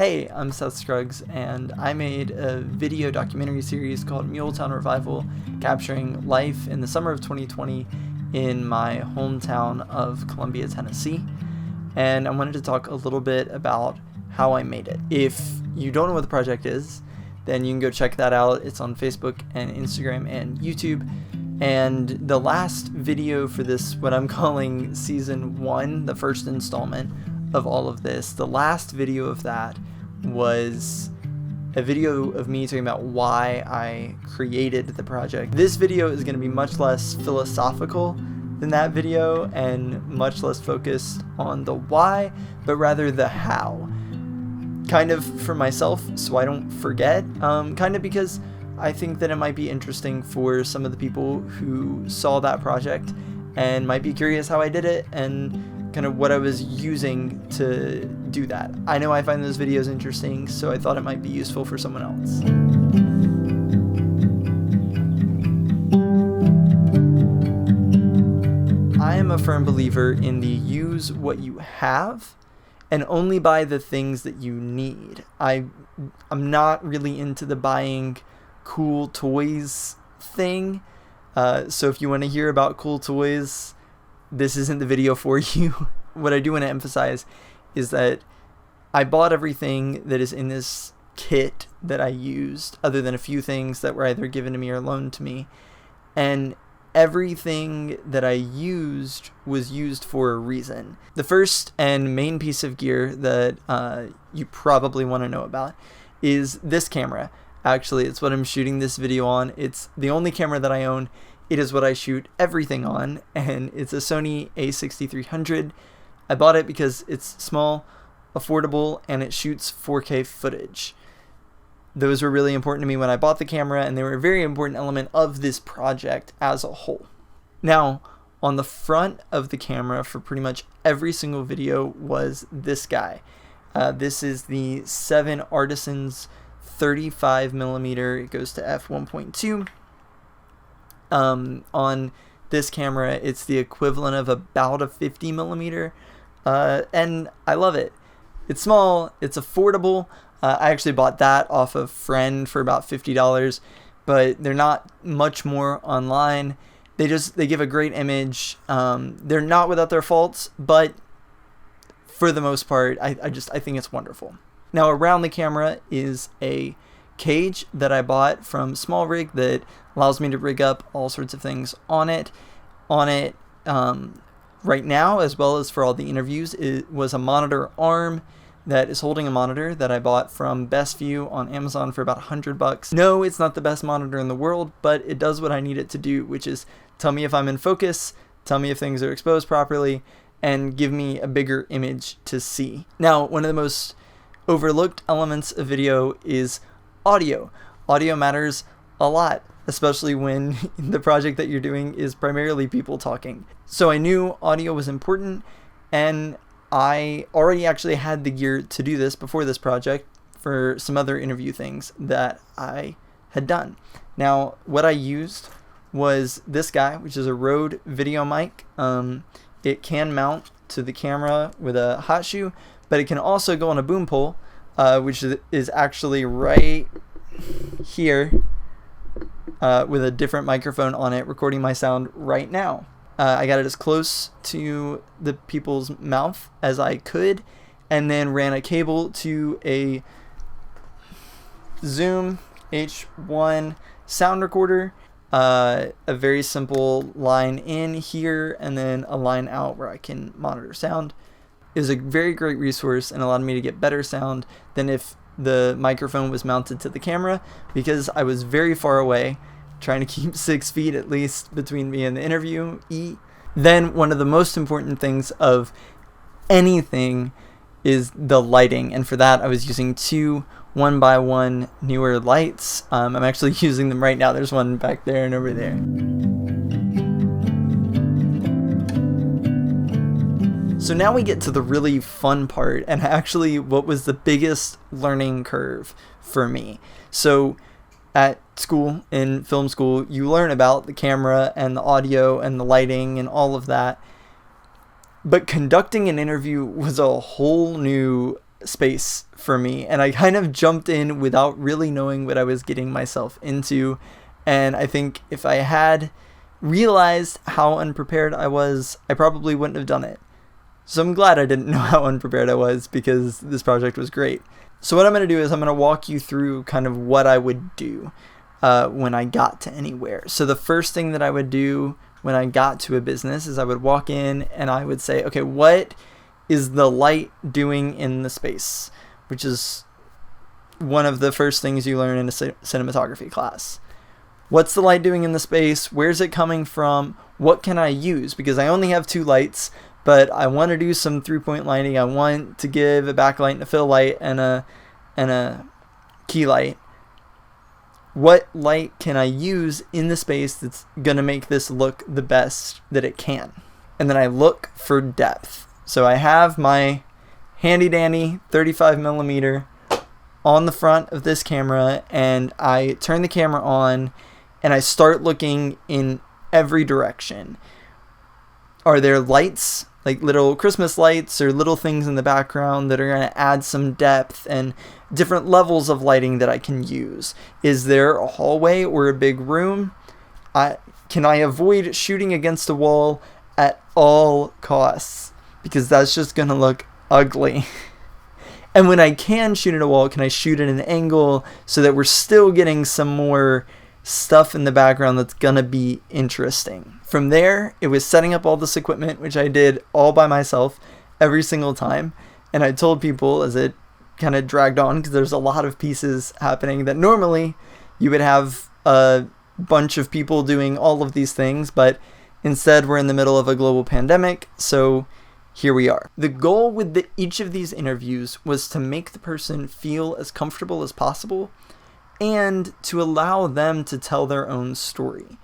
Hey, I'm Seth Scruggs, and I made a video documentary series called Muletown Revival, capturing life in the summer of 2020 in my hometown of Columbia, Tennessee. And I wanted to talk a little bit about how I made it. If you don't know what the project is, then you can go check that out. It's on Facebook and Instagram and YouTube. And the last video for this, what I'm calling season 1, the first installment of all of this, the last video of that was a video of me talking about why I created the project. This video is going to be much less philosophical than that video and much less focused on the why, but rather the how. Kind of for myself, so I don't forget, kind of because I think that it might be interesting for some of the people who saw that project and might be curious how I did it and kind of what I was using to do that. I know I find those videos interesting, so I thought it might be useful for someone else. I am a firm believer in the use what you have and only buy the things that you need. I'm not really into the buying cool toys thing. So if you want to hear about cool toys, this isn't the video for you. What I do want to emphasize is that I bought everything that is in this kit that I used, other than a few things that were either given to me or loaned to me. And everything that I used was used for a reason. The first and main piece of gear that you probably want to know about is this camera. Actually, it's what I'm shooting this video on. It's the only camera that I own. It is what I shoot everything on, and it's a Sony a6300. I bought it because it's small, affordable, and it shoots 4K footage. Those were really important to me when I bought the camera, and they were a very important element of this project as a whole. Now, on the front of the camera for pretty much every single video was this guy. This is the 7 Artisans 35mm. It goes to f1.2. On this camera, it's the equivalent of about a 50mm, and I love it. It's small, it's affordable. I actually bought that off of Friend for about $50, but they're not much more online. They give a great image. They're not without their faults, but for the most part, I think it's wonderful. Now, around the camera is a cage that I bought from Small Rig that allows me to rig up all sorts of things on it. Right now, as well as for all the interviews, it was a monitor arm that is holding a monitor that I bought from Best View on Amazon for about $100. No, it's not the best monitor in the world, but it does what I need it to do, which is tell me if I'm in focus, tell me if things are exposed properly, and give me a bigger image to see. Now, one of the most overlooked elements of video is audio. Audio matters a lot, especially when the project that you're doing is primarily people talking. So I knew audio was important, and I already actually had the gear to do this before this project for some other interview things that I had done. Now, what I used was this guy, which is a Rode video mic. It can mount to the camera with a hot shoe, but it can also go on a boom pole, which is actually right here with a different microphone on it, recording my sound right now. I got it as close to the people's mouth as I could, and then ran a cable to a Zoom H1 sound recorder, a very simple line in here, and then a line out where I can monitor sound. It was a very great resource and allowed me to get better sound than if the microphone was mounted to the camera, because I was very far away, trying to keep 6 feet at least between me and the interviewee. Then one of the most important things of anything is the lighting, and for that I was using 2 1x1 newer lights. I'm actually using them right now. There's one back there and over there. So now we get to the really fun part, and actually what was the biggest learning curve for me. So at school, in film school, you learn about the camera and the audio and the lighting and all of that. But conducting an interview was a whole new space for me, and I kind of jumped in without really knowing what I was getting myself into. And I think if I had realized how unprepared I was, I probably wouldn't have done it. So I'm glad I didn't know how unprepared I was, because this project was great. So what I'm going to do is I'm going to walk you through kind of what I would do when I got to anywhere. So the first thing that I would do when I got to a business is I would walk in and I would say, okay, what is the light doing in the space? Which is one of the first things you learn in a cinematography class. What's the light doing in the space? Where's it coming from? What can I use? Because I only have 2 lights, but I want to do some 3-point lighting. I want to give a backlight and a fill light and a key light. What light can I use in the space that's going to make this look the best that it can? And then I look for depth. So I have my handy dandy 35mm on the front of this camera, and I turn the camera on and I start looking in every direction. Are there lights, like little Christmas lights or little things in the background that are going to add some depth and different levels of lighting that I can use? Is there a hallway or a big room? Can I avoid shooting against a wall at all costs? Because that's just going to look ugly. And when I can shoot at a wall, can I shoot at an angle so that we're still getting some more stuff in the background that's going to be interesting? From there, it was setting up all this equipment, which I did all by myself every single time. And I told people as it kind of dragged on, because there's a lot of pieces happening that normally you would have a bunch of people doing all of these things, but instead we're in the middle of a global pandemic, so here we are. The goal with each of these interviews was to make the person feel as comfortable as possible and to allow them to tell their own story.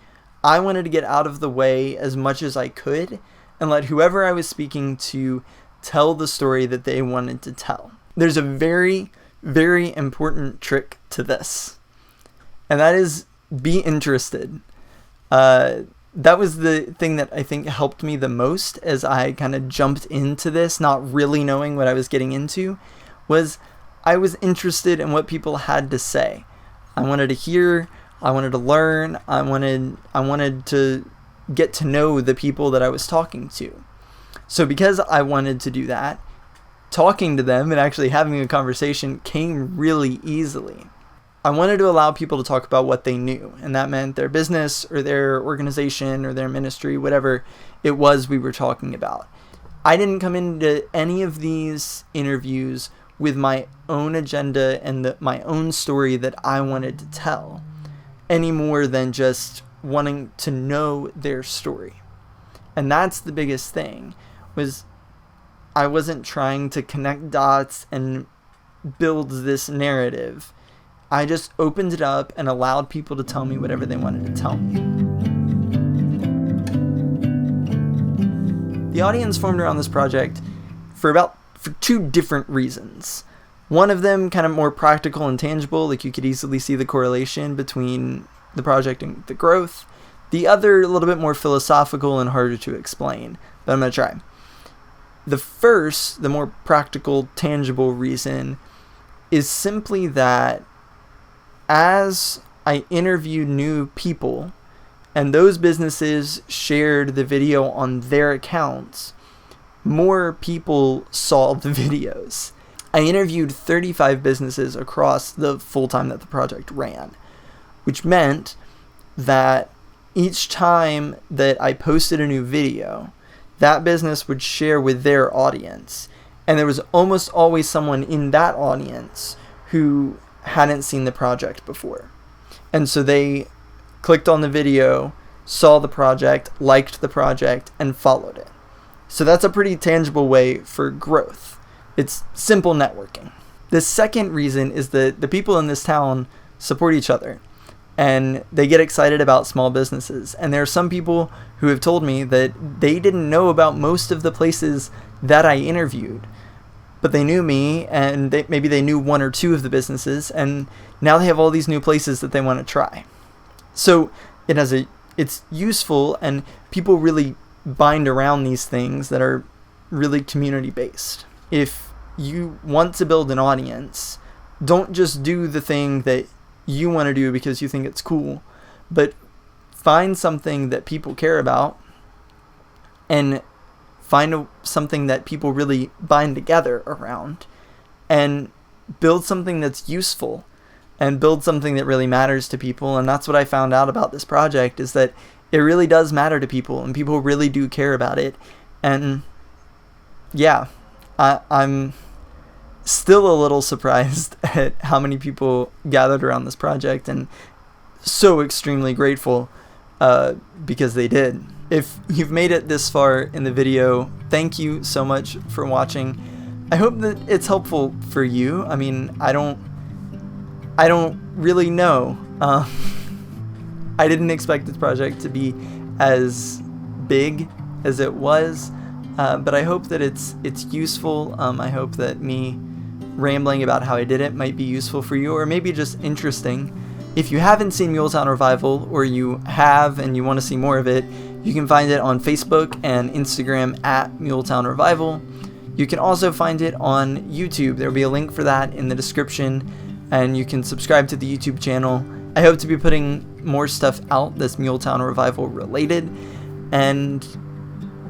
I wanted to get out of the way as much as I could and let whoever I was speaking to tell the story that they wanted to tell. There's a very, very important trick to this, and that is be interested. That was the thing that I think helped me the most as I kind of jumped into this, not really knowing what I was getting into, was I was interested in what people had to say. I wanted to hear, I wanted to learn, I wanted to get to know the people that I was talking to. So because I wanted to do that, talking to them and actually having a conversation came really easily. I wanted to allow people to talk about what they knew, and that meant their business or their organization or their ministry, whatever it was we were talking about. I didn't come into any of these interviews with my own agenda and my own story that I wanted to tell, any more than just wanting to know their story. And that's the biggest thing, was I wasn't trying to connect dots and build this narrative. I just opened it up and allowed people to tell me whatever they wanted to tell me. The audience formed around this project for 2 different reasons. One of them kind of more practical and tangible, like you could easily see the correlation between the project and the growth. The other a little bit more philosophical and harder to explain, but I'm going to try. The first, the more practical, tangible reason is simply that as I interviewed new people and those businesses shared the video on their accounts, more people saw the videos. I interviewed 35 businesses across the full time that the project ran, which meant that each time that I posted a new video, that business would share with their audience. And there was almost always someone in that audience who hadn't seen the project before. And so they clicked on the video, saw the project, liked the project, and followed it. So that's a pretty tangible way for growth. It's simple networking. The second reason is that the people in this town support each other and they get excited about small businesses. And there are some people who have told me that they didn't know about most of the places that I interviewed, but they knew me, and maybe they knew 1 or 2 of the businesses, and now they have all these new places that they want to try. So it's useful, and people really bind around these things that are really community based. If you want to build an audience, don't just do the thing that you want to do because you think it's cool, but find something that people care about and find something that people really bind together around, and build something that's useful and build something that really matters to people. And that's what I found out about this project, is that it really does matter to people and people really do care about it. And yeah, I'm still a little surprised at how many people gathered around this project, and so extremely grateful because they did. If you've made it this far in the video, thank you so much for watching. I hope that it's helpful for you. I mean, I don't really know. I didn't expect this project to be as big as it was, but I hope that it's useful. I hope that me rambling about how I did it might be useful for you, or maybe just interesting. If you haven't seen Muletown Revival, or you have and you want to see more of it, you can find it on Facebook and Instagram at Muletown Revival. You can also find it on YouTube. There will be a link for that in the description, and you can subscribe to the YouTube channel. I hope to be putting more stuff out that's Muletown Revival related, and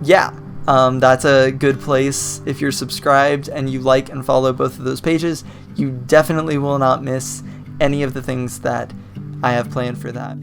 yeah, that's a good place. If you're subscribed and you like and follow both of those pages, you definitely will not miss any of the things that I have planned for that.